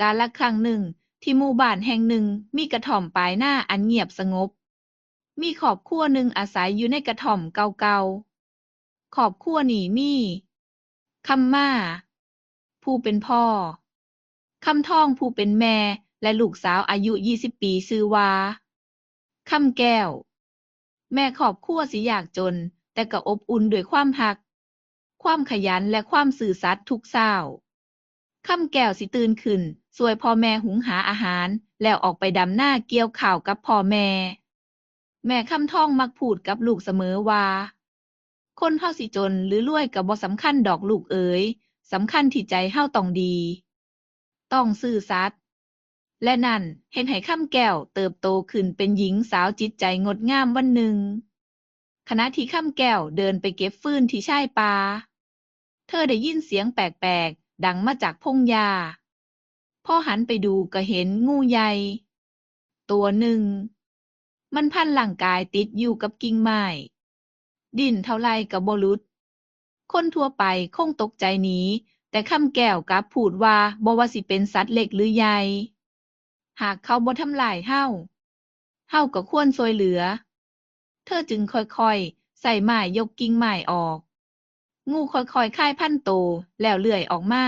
กาลครั้งหนึ่งที่หมู่บ้านแห่งหนึ่งมีกระท่อมปลายนาอันเงียบสงบมีครอบครัวหนึ่งอาศัยอยู่ในกระท่อมเก่าๆครอบครัวนี้มีคำม่าผู้เป็นพ่อคำทองผู้เป็นแม่และลูกสาวอายุ20 ปีชื่อว่าคำแก้วแม่ครอบครัวสิยากจนแต่ก็อบอุ่นด้วยความรักความขยันและความซื่อสัตย์ทุกเช้าคำแก้วสิตื่นขึ้นช่วยพ่อแม่หุงหาอาหารแล้วออกไปดำนาเกี่ยวข้าวกับพ่อแม่ แม่คำทองมักพูดกับลูกเสมอว่าคนเฮาสิจนหรือรวยก็บ่สำคัญดอกลูกเอ๋ยสำคัญที่ใจเฮาต้องดีต้องซื่อสัตย์และนั่นเฮ็ดให้คำแก้วเติบโตขึ้นเป็นหญิงสาวจิตใจงดงามวันหนึ่งขณะที่คำแก้วเดินไปเก็บฟืนที่ชายป่าเธอได้ยินเสียงแปลกๆดังมาจากพงหญ้าพอหันไปดูก็เห็นงูใหญ่ตัวหนึ่งมันพันร่างกายติดอยู่กับกิ่งไม้ดิ้นเท่าไรก็บ่หลุดคนทั่วไปคงตกใจหนีแต่คำแก้วกลับพูดว่าบ่ว่าสิเป็นสัตว์เล็กหรือใหญ่หากเขาบ่ทำลายเฮาก็ควรช่วยเหลือเธอจึงค่อยๆใส่ไม้ยกกิ่งไม้ออกงูค่อยๆคายพันโตแล้วเลื่อยออกมา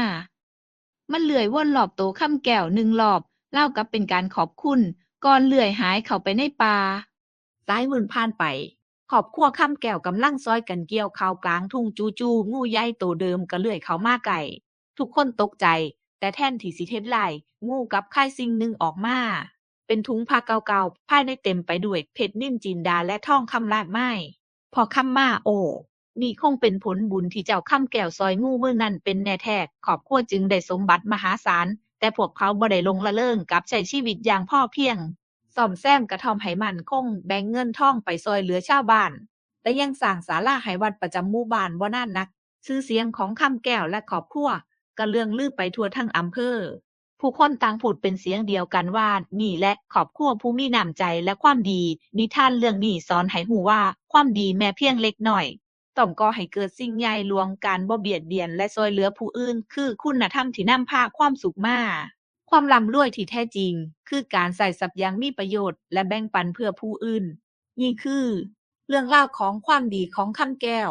มันเลื่อยวนรอบโตคำแก้วหนึ่งรอบราวกับเป็นการขอบคุณก่อนเลื่อยหายเข้าไปในป่า สายมื้อผ่านไปครอบครัวค่ำแก้วกำลังซอยกันเกี่ยวข้าวกลางทุ่งจู่ๆงูใหญ่โตเดิมก็เลื้อยเข้ามาใกล้ทุกคนตกใจแต่แทนที่สิเฮ็ดร้ายงูกลับคายสิ่งหนึ่งออกมาเป็นถุงผ้าเก่าๆภายในเต็มไปด้วยเพชรนิลจินดาและทองคำลาดไม้พอค่ำมาโอ้นี่คงเป็นผลบุญที่เจ้าค่ำแก้วซอยงูมื้อนั้นเป็นแน่แท้ครอบครัวจึงได้สมบัติมหาศาลแต่พวกเขาบ่ได้ลงละเริงกับใช้ชีวิตอย่างพอเพียง ซ่อมแซมกระท่อมให้มั่นคงแบ่งเงินทองไปช่วยเหลือชาวบ้านและยังสร้างศาลาให้วัดประจำหมู่บ้านบ่นานนักชื่อเสียงของคำแก้วและครอบครัวก็เลื่องลือไปทั่วทั้งอำเภอผู้คนต่างพูดเป็นเสียงเดียวกันว่านี่แหละครอบครัวผู้มีน้ำใจและความดีนิทานเรื่องนี้สอนให้รู้ว่าความดีแม้เพียงเล็กน้อยต้องก่อให้เกิดสิ่งใหญ่หลวงการบ่เบียดเบียนและช่วยเหลือผู้อื่นคือคุณธรรมที่นำพาความสุขมา ความร่ำรวยที่แท้จริงคือการใส่ทรัพย์อย่างมีประโยชน์และแบ่งปันเพื่อผู้อื่นนี่คือเรื่องราวของความดีของคำแก้ว